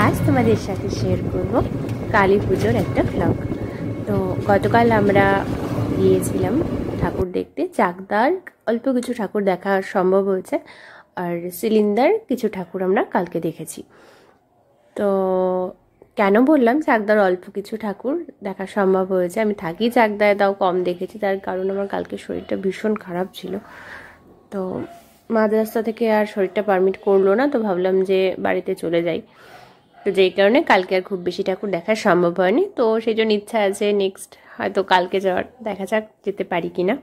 আজ তোমাদের সাথে শেয়ার করব কালী পুজোর একটা ব্লগ। তো গতকাল আমরা গিয়েছিলাম ঠাকুর দেখতে। চাকদার অল্প কিছু ঠাকুর দেখা সম্ভব হয়েছে, আর সিলিন্ডার কিছু ঠাকুর আমরা কালকে দেখেছি। তো কেন বললাম চাকদার অল্প কিছু ঠাকুর দেখা সম্ভব হয়েছে, আমি থাকি চাকদায়, তাও কম দেখেছি। তার কারণ আমার কালকে শরীরটা ভীষণ খারাপ ছিল, তো মাঝ রাস্তা থেকে আর শরীরটা পারমিট করলো না, তো ভাবলাম যে বাড়িতে চলে যাই। তো যেই কারণে কালকে আর খুব বেশি ঠাকুর দেখা সম্ভব হয়নি। তো সেই জন্য ইচ্ছা আছে নেক্সট হয়তো কালকে যাওয়ার, দেখা যাক যেতে পারি কিনা।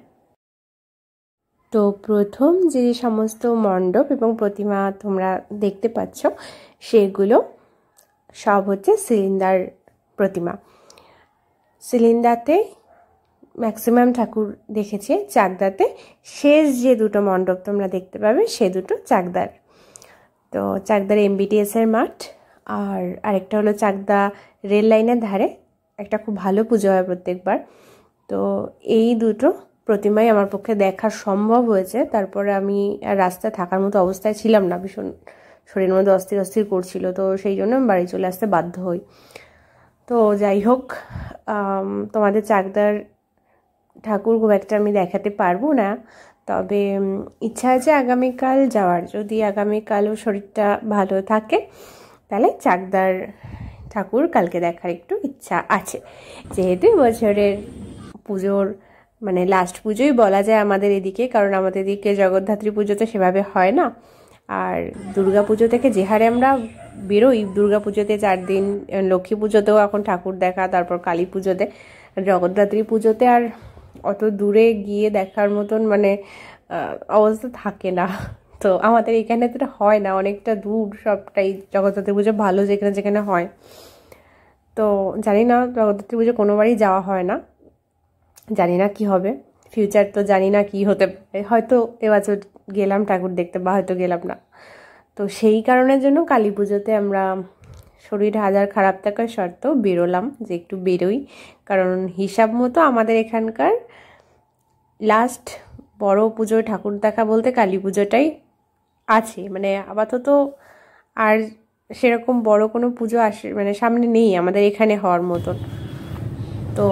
তো প্রথম যে সমস্ত মণ্ডপ এবং প্রতিমা তোমরা দেখতে পাচ্ছ সেগুলো সব হচ্ছে সিলিন্ডার প্রতিমা। সিলিন্ডারতে ম্যাক্সিমাম ঠাকুর দেখেছি, চাকদাতে শেষ যে দুটো মণ্ডপ তোমরা দেখতে পাবে সে দুটো চাকদার। তো চাকদার MBTS-এর মাঠ, আর আরেকটা হলো চাকদা রেল লাইনের ধারে একটা খুব ভালো পুজো হয় প্রত্যেকবার। তো এই দুটো প্রতিমাই আমার পক্ষে দেখা সম্ভব হয়েছে। তারপরে আমি আর রাস্তায় থাকার মতো অবস্থায় ছিলাম না, ভীষণ শরীরের মধ্যে অস্থির অস্থির করছিল, তো সেই জন্য আমি বাড়ি চলে আসতে বাধ্য হই। তো যাই হোক, তোমাদের চাকদার ঠাকুর খুব একটা আমি দেখাতে পারবো না, তবে ইচ্ছা আছে আগামীকাল যাওয়ার। যদি আগামীকালও শরীরটা ভালো থাকে তাহলে চাকদার ঠাকুর কালকে দেখার একটু ইচ্ছা আছে। যেহেতু বছরের পুজোর মানে লাস্ট পুজোই বলা যায় আমাদের এদিকে, কারণ আমাদের এদিকে জগদ্ধাত্রী পুজো তো সেভাবে হয় না। আর দুর্গা পুজো থেকে যে হারে আমরা বেরোই, দুর্গা পুজোতে 4 দিন, লক্ষ্মী পুজোতেও এখন ঠাকুর দেখা, তারপর কালী পুজোতে, জগদ্ধাত্রী পুজোতে আর অত দূরে গিয়ে দেখার মতন মানে অবস্থা থাকে না। তো আমাদের এখানে তো হয় না, অনেকটা দূর সবটাই। জগদ্ধাত্রী পুজো ভালো যেখানে যেখানে হয়, তো জানি না, জগদ্ধাত্রী পুজো কোনোবারই যাওয়া হয় না। জানি না কি হবে ফিউচার, তো জানি না কি হতে পারে, হয়তো এবছর গেলাম ঠাকুর দেখতে বা হয়তো গেলাম না। তো সেই কারণের জন্য কালী পুজোতে আমরা শরীর হাজার খারাপ থাকার সত্ত্বেও বেরোলাম যে একটু বেরোই, কারণ হিসাব মতো আমাদের এখানকার লাস্ট বড় পুজোয় ঠাকুর দেখা বলতে কালী পুজোটাই আছে। মানে আপাতত আর সেরকম বড় কোনো পুজো আসে মানে সামনে নেই আমাদের এখানে হওয়ার মতন। তো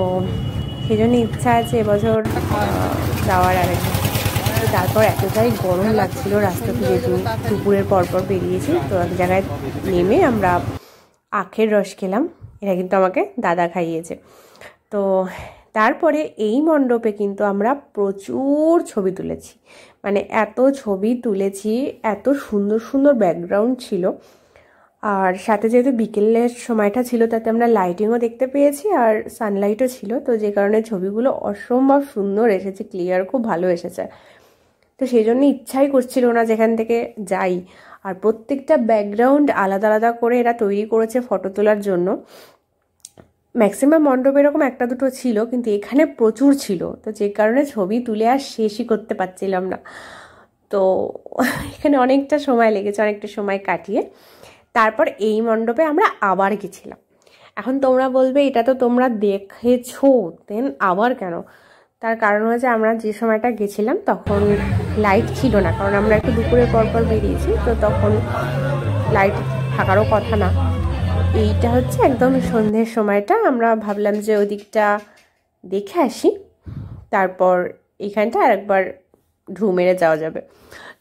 সেই জন্য ইচ্ছা আছে এবছর যাওয়ার আরেকবার। তারপর এতটাই গরম লাগছিল রাস্তাতে, যেহেতু দুপুরের পরপর বেরিয়েছি, তো এক জায়গায় নেমে আমরা আখের রস খেলাম। এটা কিন্তু আমাকে দাদা খাইয়েছে। তো তারপরে এই মণ্ডপে কিন্তু আমরা প্রচুর ছবি তুলেছি, মানে এত ছবি তুলেছি, এত সুন্দর সুন্দর ব্যাকগ্রাউন্ড ছিল। আর সাথে যেহেতু বিকেলের সময়টা ছিল, তাতে আমরা লাইটিংও দেখতে পেয়েছি আর সানলাইটও ছিল, তো যে কারণে ছবিগুলো অসম্ভব সুন্দর এসেছে, ক্লিয়ার খুব ভালো এসেছে। তো সেই জন্য ইচ্ছাই করছিল না যেখান থেকে যাই। আর প্রত্যেকটা ব্যাকগ্রাউন্ড আলাদা আলাদা করে এরা তৈরি করেছে ফটো তোলার জন্য। ম্যাক্সিমাম মণ্ডপে এরকম একটা দুটো ছিল, কিন্তু এখানে প্রচুর ছিল, তো যে কারণে ছবি তুলে আর শেষই করতে পারছিলাম না। তো এখানে অনেকটা সময় লেগেছে, অনেকটা সময় কাটিয়ে তারপর এই মণ্ডপে আমরা আবার গেছিলাম। এখন তোমরা বলবে এটা তো তোমরা দেখেছো, দেন আবার কেন? তার কারণ হচ্ছে আমরা যে সময়টা গেছিলাম তখন লাইট ছিল না, কারণ আমরা একটু দুপুরের পরপর বেরিয়েছি, তো তখন লাইট থাকারও কথা না। এইটা হচ্ছে একদম সন্ধ্যের সময়টা, আমরা ভাবলাম যে ওই দিকটা দেখে আসি, তারপর এইখানটা আরেকবার ঢু মেরে যাওয়া যাবে।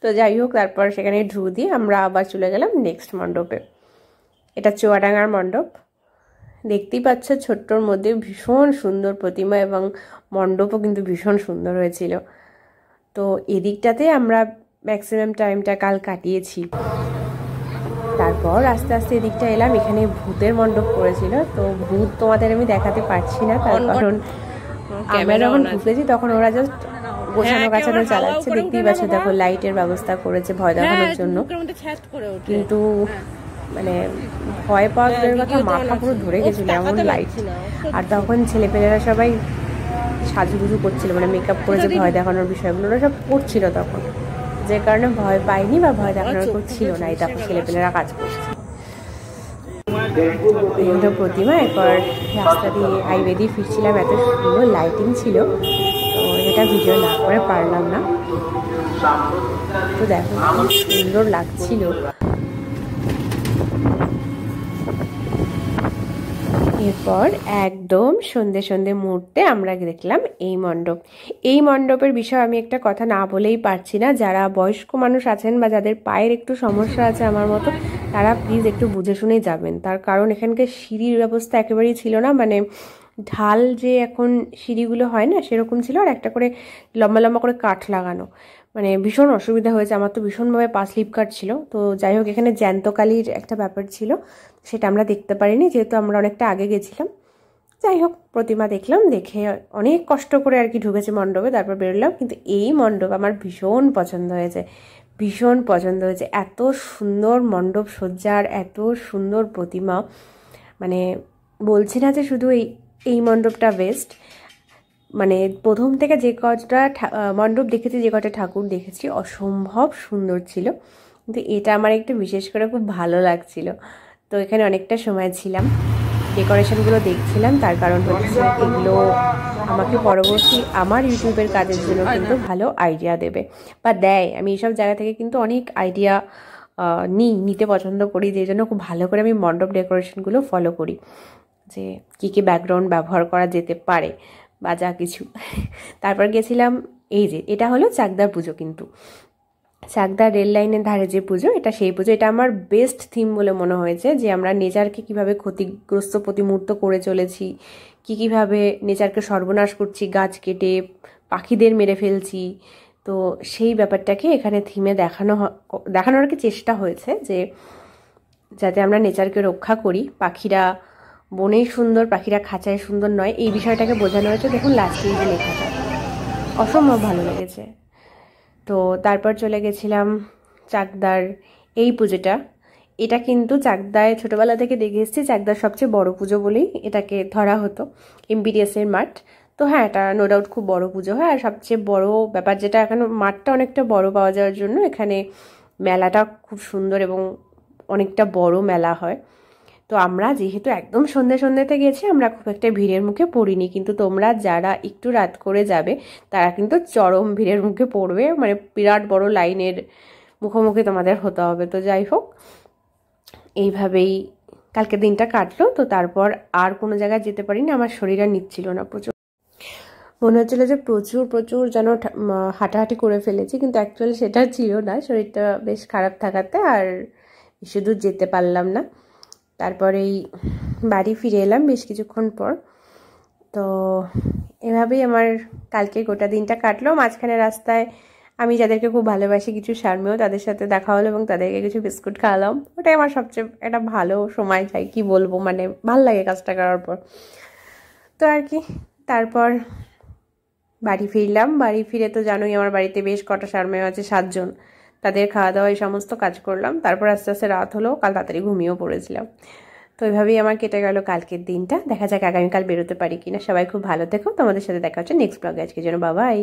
তো যাই হোক, তারপর সেখানে ঢু দিয়ে আমরা আবার চলে গেলাম নেক্সট মণ্ডপে। এটা চুয়াডাঙ্গার মণ্ডপ, দেখতেই পাচ্ছ ছোট্টর মধ্যে ভীষণ সুন্দর প্রতিমা এবং মণ্ডপও কিন্তু ভীষণ সুন্দর হয়েছিল। তো এদিকটাতে আমরা ম্যাক্সিমাম টাইমটা কাল কাটিয়েছি। তারপর আস্তে আস্তে এদিকটা এলাম, এখানে ভূতের মণ্ডপ করেছিল। তো ভূত তোমাদের আমি দেখাতে পারছি না, তার কারণ আমরা যখন ঢুকেছি তখন ওরা জাস্ট গোছানো গাছানো চালাচ্ছে। দেখতেই পাচ্ছ, দেখো লাইটের ব্যবস্থা করেছে ভয় দেখানোর জন্য, কিন্তু মানে ভয় পাওয়ার কথা, মাথা পুরো ধরে গেছিল এমন লাইট। আর তখন ছেলেপেলেরা সবাই সাজুগুজু করছিল, মানে মেকআপ করেছে ভয় দেখানোর বিষয়গুলো ওরা সব করছিল তখন, যে কারণে ভয় পাইনি বা ভয় দেখানোর ছিল না। এই দেখো ছেলেপেলেরা কাজ করছে। বিভিন্ন প্রতিমা। এরপর রাস্তা দিয়ে হাইওয়ে দিয়ে ফিরছিলাম, এত সুন্দর লাইটিং ছিল, তো এটা ভিডিও না করে পারলাম না। তো দেখো সুন্দর লাগছিল। এরপর একদম সন্ধে সন্ধে মুহূর্তে আমরা দেখলাম এই মণ্ডপ। এই মণ্ডপের বিষয়ে আমি একটা কথা না বলেই পারছি না। যারা বয়স্ক মানুষ আছেন বা যাদের পায়ের একটু সমস্যা আছে আমার মতো, তারা প্লিজ একটু বুঝে শুনেই যাবেন। তার কারণ এখানকার সিঁড়ির ব্যবস্থা একেবারেই ছিল না, মানে ঢাল যে এখন সিঁড়িগুলো হয় না সেরকম ছিল, আর একটা করে লম্বা লম্বা করে কাঠ লাগানো, মানে ভীষণ অসুবিধা হয়েছে। আমার তো ভীষণভাবে পা স্লিপ কাটছিল। তো যাই হোক, এখানে জ্যান্তকালীর একটা ব্যাপার ছিল, সেটা আমরা দেখতে পারিনি যেহেতু আমরা অনেকটা আগে গেছিলাম। যাই হোক, প্রতিমা দেখলাম, দেখে অনেক কষ্ট করে আর কি ঢুকেছে মণ্ডপে, তারপর বেরোলাম। কিন্তু এই মণ্ডপ আমার ভীষণ পছন্দ হয়েছে, ভীষণ পছন্দ হয়েছে। এত সুন্দর মণ্ডপ সজ্জার, এত সুন্দর প্রতিমা, মানে বলছি না যে শুধু এই মণ্ডপটা বেস্ট, মানে প্রথম থেকে যে কটা মণ্ডপ দেখেছি, যে কটা ঠাকুর দেখেছি, অসম্ভব সুন্দর ছিল। কিন্তু এটা আমার একটু বিশেষ করে খুব ভালো লাগছিল। তো এখানে অনেকটা সময় ছিলাম, ডেকোরেশনগুলো দেখছিলাম। তার কারণ হচ্ছে এগুলো আমাকে পরবর্তী আমার ইউটিউবের কাজের জন্য কিন্তু ভালো আইডিয়া দেবে বা দেয়। আমি এইসব জায়গা থেকে কিন্তু অনেক আইডিয়া নিতে পছন্দ করি, যে জন্য খুব ভালো করে আমি মণ্ডপ ডেকোরেশনগুলো ফলো করি, যে কী কী ব্যাকগ্রাউন্ড ব্যবহার করা যেতে পারে বা যা কিছু। তারপর গেছিলাম, এই যে এটা হলো চাকদার পুজো, কিন্তু চাকদা রেল লাইনের ধারে যে পুজো, এটা সেই পুজো। এটা আমার বেস্ট থিম বলে মনে হয়েছে, যে আমরা নেচারকে কিভাবে ক্ষতিগ্রস্ত প্রতিমূর্ত করে চলেছি, কীভাবে নেচারকে সর্বনাশ করছি, গাছ কেটে পাখিদের মেরে ফেলছি। তো সেই ব্যাপারটাকে এখানে থিমে দেখানোর আর কি চেষ্টা হয়েছে, যে যাতে আমরা নেচারকে রক্ষা করি। পাখিরা বনেই সুন্দর, পাখিরা খাঁচায় সুন্দর নয়, এই বিষয়টাকে বোঝানো হয়েছে। দেখুন লাস্টে এই যে লেখাটা, অসম্ভব ভালো লেগেছে। তো তারপর চলে গেছিলাম চাকদার এই পুজোটা। এটা কিন্তু চাকদায় ছোটোবেলা থেকে দেখে এসেছি, চাকদার সবচেয়ে বড় পুজো বলেই এটাকে ধরা হতো, এমবিডিএসের মাঠ। তো হ্যাঁ, এটা নো ডাউট খুব বড় পুজো হয়। আর সবচেয়ে বড় ব্যাপার যেটা, এখানে মাঠটা অনেকটা বড় পাওয়া যাওয়ার জন্য এখানে মেলাটা খুব সুন্দর এবং অনেকটা বড় মেলা হয়। তো আমরা যেহেতু একদম সন্ধ্যেতে গেছি, আমরা খুব একটা ভিড়ের মুখে পড়িনি। কিন্তু তোমরা যারা একটু রাত করে যাবে, তারা কিন্তু চরম ভিড়ের মুখে পড়বে, মানে বিরাট বড় লাইনের মুখোমুখি তোমাদের হতে হবে। তো যাই হোক, এইভাবেই কালকে দিনটা কাটলো। তো তারপর আর কোনো জায়গায় যেতে পারিনি, আমার শরীর আর নিচ্ছিল না। প্রচুর মনে হচ্ছিল যে প্রচুর যেন হাঁটাহাঁটি করে ফেলেছি, কিন্তু অ্যাকচুয়ালি সেটা ছিল না, শরীরটা বেশ খারাপ থাকাতে আর শুধু যেতে পারলাম না। তারপরেই বাড়ি ফিরে এলাম বেশ কিছুক্ষণ পর। তো এভাবেই আমার কালকে গোটা দিনটা কাটলো। মাঝখানে রাস্তায় আমি যাদেরকে খুব ভালোবাসি, কিছু শারমেয়, তাদের সাথে দেখা হলো এবং তাদেরকে কিছু বিস্কুট খাওয়ালাম। ওটাই আমার সবচেয়ে একটা ভালো সময় যায়, কি বলবো, মানে ভাল লাগে কাজটা করার পর। তো আর কি, তারপর বাড়ি ফিরলাম। বাড়ি ফিরে তো জানোই আমার বাড়িতে বেশ কটা শারমেয় আছে, 7 জন। তাদের খাওয়া দাওয়া এই সমস্ত কাজ করলাম। তারপর আস্তে আস্তে রাত হলো, কাল তাড়াতাড়ি ঘুমিয়েও পড়েছিলাম। তো এইভাবেই আমার কেটে গেল কালকের দিনটা। দেখা যাক আগামীকাল বেরোতে পারি কিনা। সবাই খুব ভালো থেকো। তোমাদের সাথে দেখা হচ্ছে নেক্সট ব্লগে। আজকের জন্য বাবাই।